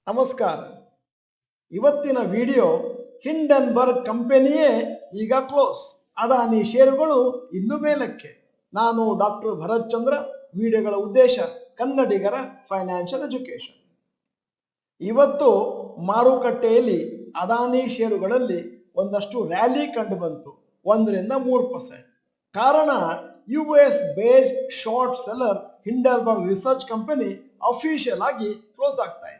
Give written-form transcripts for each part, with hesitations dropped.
ನಮಸ್ಕಾರ. ಇವತ್ತಿನ video Hindenburg ಕಂಪನಿಯೇ ಈಗ ಕ್ಲೋಸ್, ಅದಾನಿ ಷೇರುಗಳು ಇನ್ನು ಮೇಲಕ್ಕೆ. ನಾನು ಡಾಕ್ಟರ್ ಭರತ್ ಚಂದ್ರ. ವಿಡಿಯೋಗಳ ಉದ್ದೇಶ ಕನ್ನಡಿಗರ ಫೈನಾನ್ಷಿಯಲ್ ಎಜುಕೇಶನ್. ಇವತ್ತು ಮಾರುಕಟ್ಟೆಯಲ್ಲಿ ಅದಾನಿ ಷೇರುಗಳಲ್ಲಿ ಒಂದಷ್ಟು ರ್ಯಾಲಿ ಕಂಡು ಬಂತು, 1-3%. ಕಾರಣ US based short seller Hindenburg research company official ಆಗಿ ಕ್ಲೋಸ್ ಆಗ್ತಾ ಇದೆ.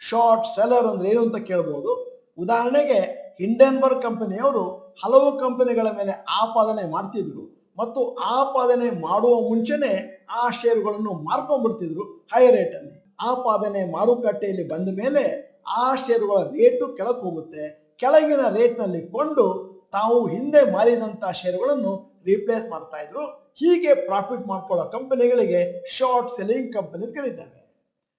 ಶಾರ್ಟ್ ಸೆಲ್ಲರ್ ಅಂದ್ರೆ ಏನು ಅಂತ ಕೇಳಬಹುದು. ಉದಾಹರಣೆಗೆ ಹಿಂಡೆನ್ಬರ್ಗ್ ಕಂಪನಿಯವರು ಹಲವು ಕಂಪನಿಗಳ ಮೇಲೆ ಆಪಾದನೆ ಮಾಡ್ತಿದ್ರು ಮತ್ತು ಆಪಾದನೆ ಮಾಡುವ ಮುಂಚೆನೆ ಆ ಷೇರುಗಳನ್ನು ಮಾರ್ಕೊಂಡ್ಬಿಡ್ತಿದ್ರು ಹೈ ರೇಟ್ ಅಲ್ಲಿ. ಆಪಾದನೆ ಮಾರುಕಟ್ಟೆಯಲ್ಲಿ ಬಂದ ಮೇಲೆ ಆ ಷೇರುಗಳ ರೇಟು ಕೆಳಕ್ಕೆ ಹೋಗುತ್ತೆ. ಕೆಳಗಿನ ರೇಟ್ ನಲ್ಲಿ ಕೊಂಡು ತಾವು ಹಿಂದೆ ಮಾರಿದಂತ ಷೇರುಗಳನ್ನು ರಿಪ್ಲೇಸ್ ಮಾಡ್ತಾ ಇದ್ರು. ಹೀಗೆ ಪ್ರಾಫಿಟ್ ಮಾಡ್ಕೊಳ್ಳೋ ಕಂಪನಿಗಳಿಗೆ ಶಾರ್ಟ್ ಸೆಲ್ಲಿಂಗ್ ಕಂಪನಿ ಕರೀತಾರೆ.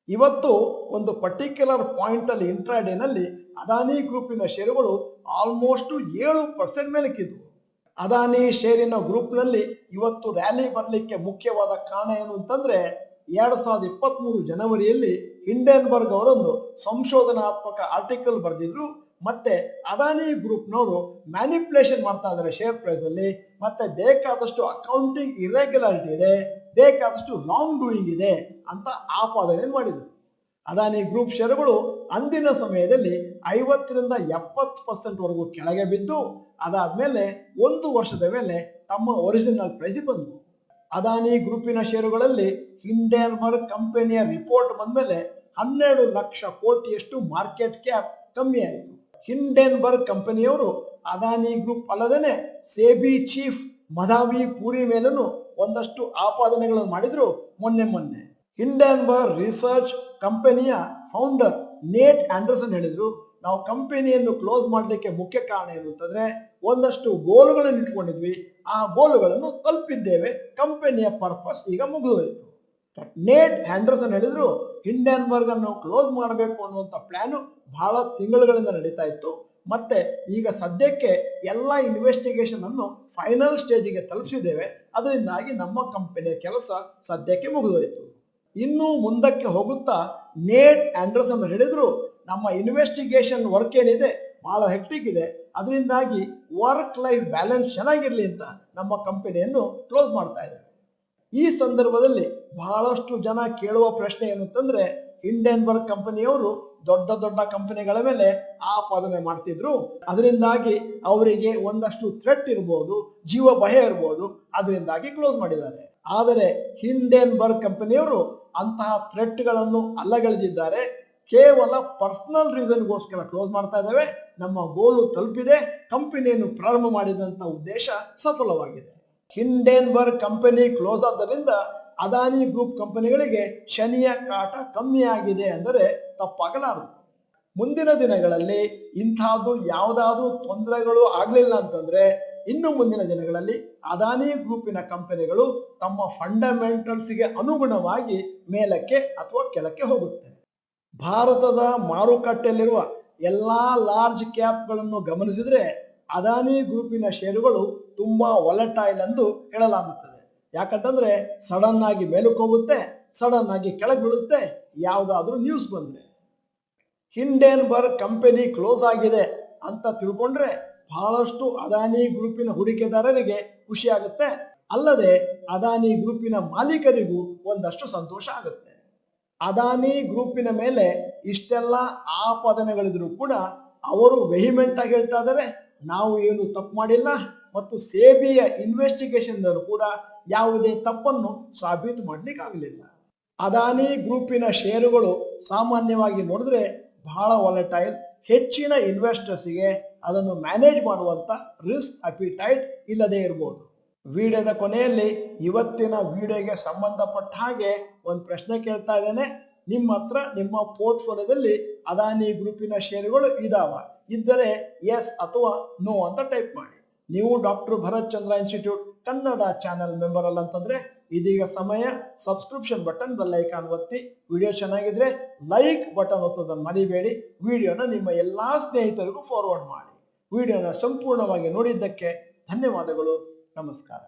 ಇವತ್ತು ಒಂದು ಪರ್ಟಿಕ್ಯುಲರ್ ಪಾಯಿಂಟ್ ಅಲ್ಲಿ ಇಂಟ್ರಾಡೇನಲ್ಲಿ ಅದಾನಿ ಗ್ರೂಪಿನ ಷೇರುಗಳು ಆಲ್ಮೋಸ್ಟ್ 7% ಮೇಲಕ್ಕಿದ್ವು. ಅದಾನಿ ಷೇರಿನ ಗ್ರೂಪ್ ನಲ್ಲಿ ಇವತ್ತು ರ್ಯಾಲಿ ಬರಲಿಕ್ಕೆ ಮುಖ್ಯವಾದ ಕಾರಣ ಏನು ಅಂತಂದ್ರೆ 2023 ಜನವರಿಯಲ್ಲಿ ಹಿಂಡೆನ್ಬರ್ಗ್ ಅವರೊಂದು ಸಂಶೋಧನಾತ್ಮಕ ಆರ್ಟಿಕಲ್ ಬರೆದಿದ್ರು. ಮತ್ತೆ ಅದಾನಿ ಗ್ರೂಪ್ನವರು ಮ್ಯಾನಿಪ್ಯುಲೇಷನ್ ಮಾಡ್ತಾ ಇದ್ದಾರೆ ಶೇರ್ ಪ್ರೈಸ್ ಅಲ್ಲಿ. ಮತ್ತೆ ಬೇಕಾದಷ್ಟು ಅಕೌಂಟಿಂಗ್ ಇರೆಗ್ಯುಲಾರಿಟಿ ಇದೆ, ಬೇಕಾದಷ್ಟು ರಾಂಗ್ ಡೂಯಿಂಗ್ ಇದೆ ಅಂತ ಆಪಾದನೆ ಮಾಡಿದರು. ಅದಾನಿ ಗ್ರೂಪ್ ಷೇರುಗಳು ಅಂದಿನ ಸಮಯದಲ್ಲಿ 50-70% ವರೆಗೂ ಕೆಳಗೆ ಬಿದ್ದು, ಅದಾದ್ಮೇಲೆ 1 ವರ್ಷದ ಮೇಲೆ ತಮ್ಮ ಒರಿಜಿನಲ್ ಪ್ರೈಸ್ ಬಂದವು. ಅದಾನಿ ಗ್ರೂಪಿನ ಷೇರುಗಳಲ್ಲಿ ಹಿಂಡೆನ್ಬರ್ಗ್ ಕಂಪನಿಯ ರಿಪೋರ್ಟ್ ಬಂದ್ಮೇಲೆ 12 ಲಕ್ಷ ಕೋಟಿಯಷ್ಟು ಮಾರ್ಕೆಟ್ ಕ್ಯಾಪ್ ಕಮ್ಮಿ ಆಯಿತು. ಹಿಂಡೆನ್ಬರ್ಗ್ ಕಂಪನಿಯವರು ಅದಾನಿ ಗ್ರೂಪ್ ಅಲ್ಲದೇನೆ ಸೇಬಿ ಚೀಫ್ ಮಧಾವಿ ಪೂರಿ ಮೇಲೂ ಒಂದಷ್ಟು ಆಪಾದನೆಗಳನ್ನು ಮಾಡಿದ್ರು ಮೊನ್ನೆ. ಹಿಂಡೆನ್ಬರ್ಗ್ ರಿಸರ್ಚ್ ಕಂಪನಿಯ ಫೌಂಡರ್ ನೇಟ್ ಆಂಡರ್ಸನ್ ಹೇಳಿದ್ರು, ನಾವು ಕಂಪನಿಯನ್ನು ಕ್ಲೋಸ್ ಮಾಡಲಿಕ್ಕೆ ಮುಖ್ಯ ಕಾರಣ ಏನು ಅಂತಂದ್ರೆ ಒಂದಷ್ಟು ಗೋಲುಗಳನ್ನು ಇಟ್ಕೊಂಡಿದ್ವಿ, ಆ ಗೋಲುಗಳನ್ನು ತಲುಪಿದ್ದೇವೆ, ಕಂಪನಿಯ ಪರ್ಪಸ್ ಈಗ ಮುಗಿದೋಯಿತು. ನೇಟ್ ಆಂಡರ್ಸನ್ ಹೇಳಿದ್ರು, ಹಿಂಡೆನ್ಬರ್ಗ್ ಅನ್ನು ಕ್ಲೋಸ್ ಮಾಡಬೇಕು ಅನ್ನುವಂಥ ಪ್ಲಾನು ಬಹಳ ತಿಂಗಳುಗಳಿಂದ ನಡೀತಾ ಇತ್ತು. ಮತ್ತೆ ಈಗ ಸದ್ಯಕ್ಕೆ ಎಲ್ಲ ಇನ್ವೆಸ್ಟಿಗೇಷನ್ ಅನ್ನು ಫೈನಲ್ ಸ್ಟೇಜಿಗೆ ತಲುಪಿಸಿದ್ದೇವೆ, ಅದರಿಂದಾಗಿ ನಮ್ಮ ಕಂಪನಿಯ ಕೆಲಸ ಸದ್ಯಕ್ಕೆ ಮುಗಿದೋಯಿತು. ಇನ್ನು ಮುಂದಕ್ಕೆ ಹೋಗುತ್ತಾ ನೇಟ್ ಆಂಡರ್ಸನ್ ಹೇಳಿದ್ರು, ನಮ್ಮ ಇನ್ವೆಸ್ಟಿಗೇಷನ್ ವರ್ಕ್ ಏನಿದೆ ಬಹಳ ಹೆಕ್ಟಿಕ್ ಇದೆ, ಅದರಿಂದಾಗಿ ವರ್ಕ್ ಲೈಫ್ ಬ್ಯಾಲೆನ್ಸ್ ಚೆನ್ನಾಗಿರ್ಲಿ ಅಂತ ನಮ್ಮ ಕಂಪನಿಯನ್ನು ಕ್ಲೋಸ್ ಮಾಡ್ತಾ ಇದ್ದಾರೆ. ಈ ಸಂದರ್ಭದಲ್ಲಿ ಬಹಳಷ್ಟು ಜನ ಕೇಳುವ ಪ್ರಶ್ನೆ ಏನಂತಂದ್ರೆ, ಹಿಂಡೆನ್ಬರ್ಗ್ ಕಂಪನಿಯವರು ದೊಡ್ಡ ಕಂಪನಿಗಳ ಮೇಲೆ ಆಪಾದನೆ ಮಾಡ್ತಿದ್ರು, ಅದರಿಂದಾಗಿ ಅವರಿಗೆ ಒಂದಷ್ಟು ಥ್ರೆಟ್ ಇರಬಹುದು, ಜೀವ ಭಯ ಇರಬಹುದು, ಅದರಿಂದಾಗಿ ಕ್ಲೋಸ್ ಮಾಡಿದ್ದಾರೆ. ಆದರೆ ಹಿಂಡೆನ್ಬರ್ಗ್ ಕಂಪನಿಯವರು ಅಂತಹ ಥ್ರೆಟ್ಗಳನ್ನು ಅಲ್ಲಗಳೆದಿದ್ದಾರೆ. ಕೇವಲ ಪರ್ಸನಲ್ ರೀಸನ್ಗೋಸ್ಕರ ಕ್ಲೋಸ್ ಮಾಡ್ತಾ ಇದ್ದೇವೆ, ನಮ್ಮ ಗೋಲು ತಲುಪಿದೆ, ಕಂಪನಿಯನ್ನು ಪ್ರಾರಂಭ ಮಾಡಿದಂತ ಉದ್ದೇಶ ಸಫಲವಾಗಿದೆ. ಹಿಂಡೆನ್ಬರ್ಗ್ ಕಂಪನಿ ಕ್ಲೋಸ್ ಆದ್ದರಿಂದ ಅದಾನಿ ಗ್ರೂಪ್ ಕಂಪನಿಗಳಿಗೆ ಶನಿಯ ಕಾಟ ಕಮ್ಮಿ ಆಗಿದೆ ಅಂದರೆ ತಪ್ಪಾಗಲಾರದು. ಮುಂದಿನ ದಿನಗಳಲ್ಲಿ ಇಂತಹದ್ದು ಯಾವುದಾದ್ರೂ ತೊಂದರೆಗಳು ಆಗಲಿಲ್ಲ ಅಂತಂದ್ರೆ ಇನ್ನು ಮುಂದಿನ ದಿನಗಳಲ್ಲಿ ಅದಾನಿ ಗ್ರೂಪಿನ ಕಂಪನಿಗಳು ತಮ್ಮ ಫಂಡಮೆಂಟಲ್ಸ್ಗೆ ಅನುಗುಣವಾಗಿ ಮೇಲಕ್ಕೆ ಅಥವಾ ಕೆಳಕ್ಕೆ ಹೋಗುತ್ತೆ. ಭಾರತದ ಮಾರುಕಟ್ಟೆಯಲ್ಲಿರುವ ಎಲ್ಲಾ ಲಾರ್ಜ್ ಕ್ಯಾಪ್ಗಳನ್ನು ಗಮನಿಸಿದ್ರೆ ಅದಾನಿ ಗ್ರೂಪಿನ ಷೇರುಗಳು ತುಂಬಾ ವಾಲಟೈಲ್ ಎಂದು ಹೇಳಲಾಗುತ್ತದೆ. ಯಾಕಂತಂದ್ರೆ ಸಡನ್ ಆಗಿ ಮೇಲಕ್ಕೆ ಹೋಗುತ್ತೆ, ಸಡನ್ ಆಗಿ ಕೆಳಗೆ ಬೀಳುತ್ತೆ ಯಾವುದಾದ್ರೂ ನ್ಯೂಸ್ ಬಂದ್ರೆ. ಹಿಂಡೆನ್ಬರ್ಗ್ ಕಂಪನಿ ಕ್ಲೋಸ್ ಆಗಿದೆ ಅಂತ ತಿಳ್ಕೊಂಡ್ರೆ ಬಹಳಷ್ಟು ಅದಾನಿ ಗ್ರೂಪಿನ ಹೂಡಿಕೆದಾರರಿಗೆ ಖುಷಿ ಆಗುತ್ತೆ, ಅಲ್ಲದೆ ಅದಾನಿ ಗ್ರೂಪಿನ ಮಾಲೀಕರಿಗೂ ಒಂದಷ್ಟು ಸಂತೋಷ ಆಗುತ್ತೆ. ಅದಾನಿ ಗ್ರೂಪಿನ ಮೇಲೆ ಇಷ್ಟೆಲ್ಲ ಆಪಾದನೆಗಳಿದ್ರು ಕೂಡ ಅವರು ವೆಹಿಮೆಂಟ್ ಆಗಿ ಹೇಳ್ತಾ ಇದ್ದಾರೆ, ನಾವು ಏನು ತಪ್ಪು ಮಾಡಿಲ್ಲ ಮತ್ತು ಸೇಬಿಯ ಇನ್ವೆಸ್ಟಿಗೇಷನ್ ಕೂಡ ಯಾವುದೇ ತಪ್ಪನ್ನು ಸಾಬೀತು ಮಾಡ್ಲಿಕ್ಕೆ ಆಗಲಿಲ್ಲ. ಅದಾನಿ ಗ್ರೂಪಿನ ಷೇರುಗಳು ಸಾಮಾನ್ಯವಾಗಿ ನೋಡಿದ್ರೆ ಬಹಳ ವಾಲಟೈಲ್. ಹೆಚ್ಚಿನ ಇನ್ವೆಸ್ಟರ್ಸ್ಗೆ ಅದನ್ನು ಮ್ಯಾನೇಜ್ ಮಾಡುವಂತ ರಿಸ್ಕ್ ಅಪಿಟೈಟ್ ಇಲ್ಲದೆ ಇರಬಹುದು. ವಿಡಿಯೋದ ಕೊನೆಯಲ್ಲಿ ಇವತ್ತಿನ ವಿಡಿಯೋಗೆ ಸಂಬಂಧಪಟ್ಟ ಹಾಗೆ ಒಂದು ಪ್ರಶ್ನೆ ಕೇಳ್ತಾ ಇದ್ದೇನೆ. ನಿಮ್ಮ ಹತ್ರ ನಿಮ್ಮ ಪೋರ್ಟ್ಫೋಲಿಯೋದಲ್ಲಿ ಅದಾನಿ ಗ್ರೂಪಿನ ಷೇರುಗಳು ಇದಾವ? ಇದ್ದರೆ ಎಸ್ ಅಥವಾ ನೋ ಅಂತ ಟೈಪ್ ಮಾಡಿ. ನೀವು ಡಾಕ್ಟರ್ ಭರತ್ ಚಂದ್ರ ಇನ್ಸ್ಟಿಟ್ಯೂಟ್ ಕನ್ನಡ ಚಾನೆಲ್ ಮೆಂಬರ್ ಅಲ್ಲ ಅಂತಂದ್ರೆ ಇದೀಗ ಸಮಯ ಸಬ್ಸ್ಕ್ರಿಪ್ಷನ್ ಬಟನ್ ಬೆಲ್ ಐಕಾನ್ ಒತ್ತಿ. ವಿಡಿಯೋ ಚೆನ್ನಾಗಿದ್ರೆ ಲೈಕ್ ಬಟನ್ ಒತ್ತೋದನ್ನು ಮರಿಬೇಡಿ. ವಿಡಿಯೋನ ನಿಮ್ಮ ಎಲ್ಲಾ ಸ್ನೇಹಿತರಿಗೂ ಫಾರ್ವರ್ಡ್ ಮಾಡಿ. ವಿಡಿಯೋನ ಸಂಪೂರ್ಣವಾಗಿ ನೋಡಿದ್ದಕ್ಕೆ ಧನ್ಯವಾದಗಳು. ನಮಸ್ಕಾರ.